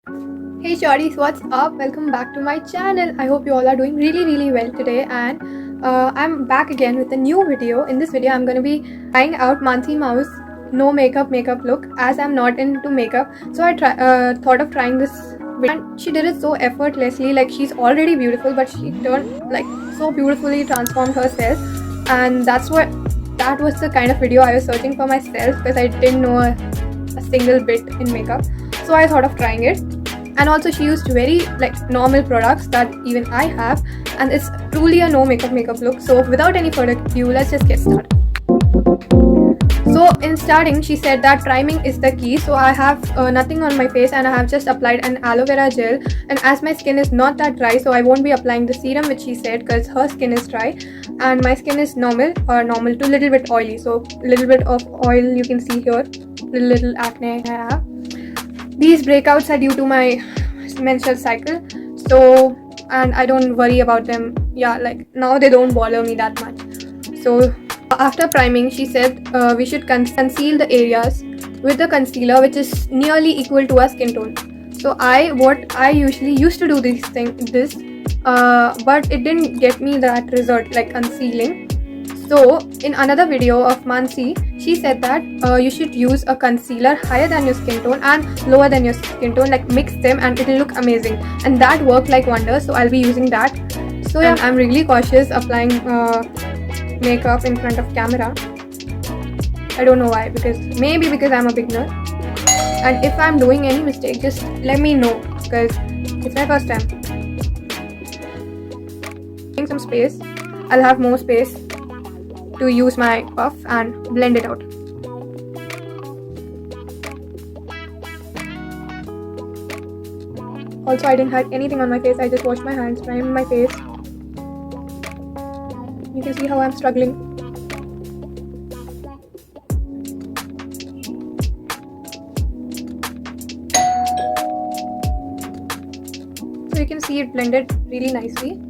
Hey Shawty, what's up? Welcome back to my channel. I hope you all are doing really well today, and I'm back again with a new video. In this video, I'm going to be trying out Manasi Mau's no makeup look, as I'm not into makeup. So I thought of trying this video, and she did it so effortlessly. Like, she's already beautiful, but she turned like so beautifully transformed herself, and that was the kind of video I was searching for myself, because I didn't know a single bit in makeup. So I thought of trying it. And also she used very like normal products that even I have, and it's truly a no makeup look. So without any further ado, let's just get started. So in starting, she said that priming is the key. So I have nothing on my face, and I have just applied an aloe vera gel, and as my skin is not that dry, so I won't be applying the serum which she said, because her skin is dry and my skin is normal to little bit oily. So little bit of oil you can see here, little acne I have. These breakouts are due to my menstrual cycle, so, and I don't worry about them. Yeah, like now they don't bother me that much. So after priming, she said we should conceal the areas with the concealer which is nearly equal to our skin tone. So what I usually used to do but it didn't get me that result, like concealing. So in another video of Manasi, she said that you should use a concealer higher than your skin tone and lower than your skin tone, like mix them, and it will look amazing. And that worked like wonders, so I'll be using that. So yeah, I'm really cautious applying makeup in front of camera. I don't know why, maybe because I'm a beginner. And if I'm doing any mistake, just let me know, because it's my first time. Getting some space, I'll have more space to use my puff and blend it out. Also, I didn't have anything on my face. I just washed my hands, primed my face. You can see how I'm struggling. So you can see it blended really nicely.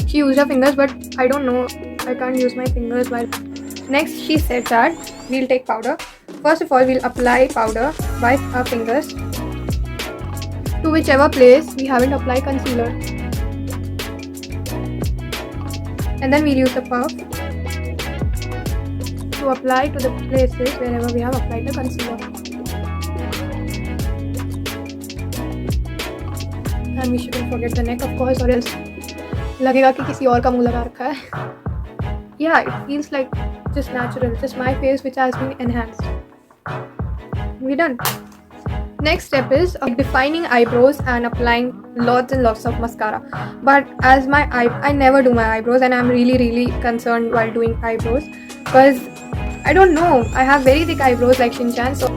She used her fingers, but I don't know, I can't use my fingers while. Next, she said that we'll take powder. First of all, we'll apply powder by our fingers to whichever place we haven't applied concealer. And then we'll use the puff to apply to the places wherever we have applied the concealer. And we shouldn't forget the neck, of course, or else लगेगा कि किसी और का मुंह लगा रखा है. Yeah, it feels like just natural, just my face which has been enhanced. We're done. Next step is defining eyebrows and applying lots and lots of mascara. But as I never do my eyebrows, and I'm really concerned while doing eyebrows, because I don't know, I have very thick eyebrows like Shin-chan, so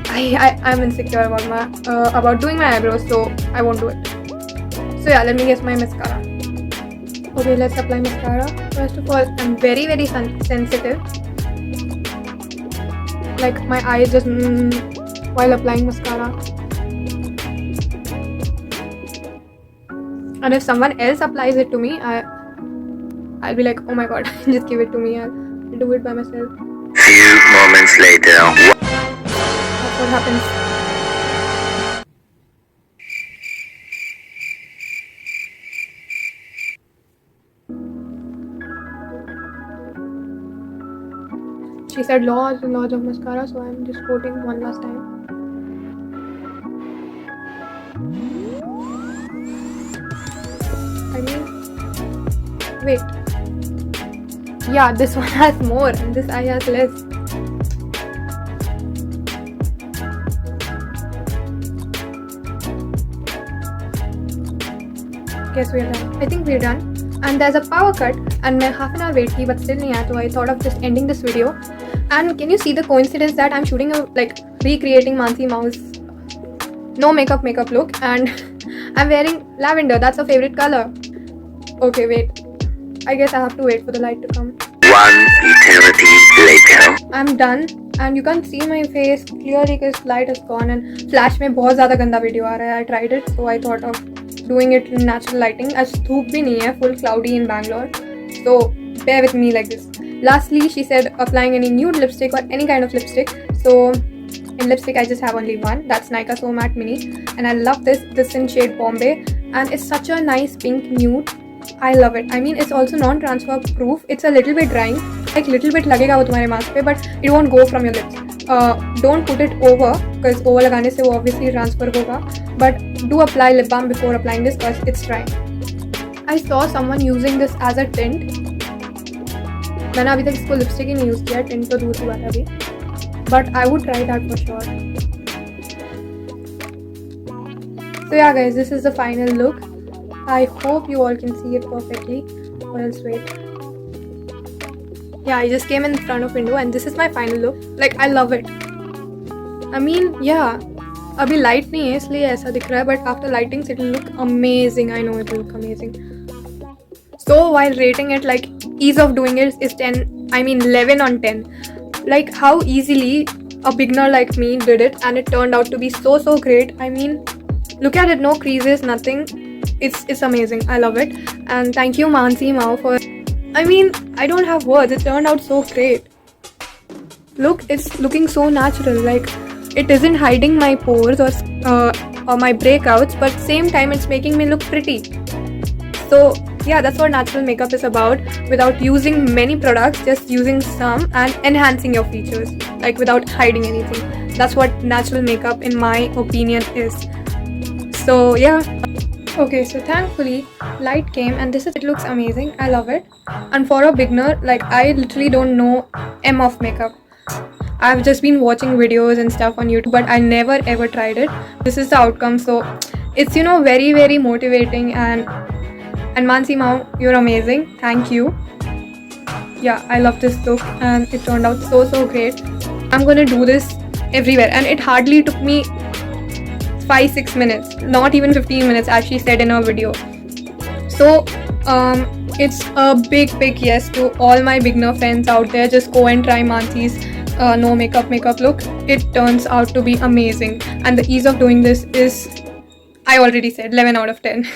I'm insecure about doing my eyebrows, so I won't do it. So yeah, let me get my mascara. Okay, let's apply mascara. First of all, I'm very sensitive. Like my eyes just while applying mascara. And if someone else applies it to me, I'll be like, oh my god, just give it to me. I'll do it by myself. Few moments later. That's what happens. She said lots and lots of mascara, so I'm just coating one last time. I mean, wait. Yeah, this one has more and this eye has less. Guess we're done. I think we're done. And there's a power cut, and मैं half an hour wait की, but still नहीं आया, so I thought of just ending this video. And can you see the coincidence that I'm shooting recreating Manasi Mau's no makeup look, and I'm wearing lavender. That's her favorite color. Okay, wait. I guess I have to wait for the light to come. 1 eternity later. I'm done, and you can't see my face clearly because light is gone, and flash में बहुत ज़्यादा गंदा video आ रहा है. I tried it, so I thought of doing it in natural lighting. आज धूप भी नहीं है, full cloudy in Bangalore, so bear with me like this. Lastly, she said applying any nude lipstick or any kind of lipstick. So In lipstick, I just have only one. That's Nykaa So Matte Mini. And I love this. This in shade Bombay. And it's such a nice pink nude. I love it. I mean, it's also non-transfer proof. It's a little bit drying. Like little bit लगेगा वो तुम्हारे mask पे, but it won't go from your lips. Don't put it over, because over लगाने से वो obviously transfer होगा. But do apply lip balm before applying this because it's dry. I saw someone using this as a tint. मैंने अभी तक इसको lipstick ही नहीं use किया, टिंट तो दूर की बात है अभी, but I would try that for sure. So yeah guys, this is the final look. I hope you all can see it perfectly, or else wait. Yeah, I just came in front of window and this is my final look. Like, I love it. I mean, yeah, अभी light नहीं है इसलिए ऐसा दिख रहा है, but after lighting it will look amazing. I know it will look amazing. So while rating it, like, ease of doing it is 10, I mean 11 on 10. Like, how easily a beginner like me did it, and it turned out to be so great. I mean, look at it, no creases, nothing. It's amazing. I love it. And thank you Manasi Mau for, I mean, I don't have words. It turned out so great. Look, it's looking so natural. Like, it isn't hiding my pores or my breakouts, but same time it's making me look pretty. So yeah, that's what natural makeup is about, without using many products, just using some and enhancing your features, like without hiding anything. That's what natural makeup in my opinion is. So yeah. Okay, so thankfully light came and it looks amazing. I love it. And for a beginner, like, I literally don't know M of makeup. I've just been watching videos and stuff on YouTube, but I never ever tried it. This is the outcome, so it's, you know, very motivating. And Manasi Mau, you're amazing. Thank you. Yeah, I love this look and it turned out so great. I'm gonna do this everywhere, and it hardly took me 5-6 minutes, not even 15 minutes, as she said in her video. So it's a big yes to all my beginner friends out there. Just go and try Manasi's no makeup look. It turns out to be amazing, and the ease of doing this is, I already said, 11 out of 10.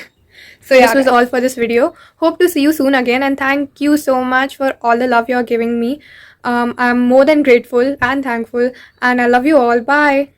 So yeah, this was all for this video. Hope to see you soon again, and thank you so much for all the love you're giving me. I'm more than grateful and thankful, and I love you all. Bye.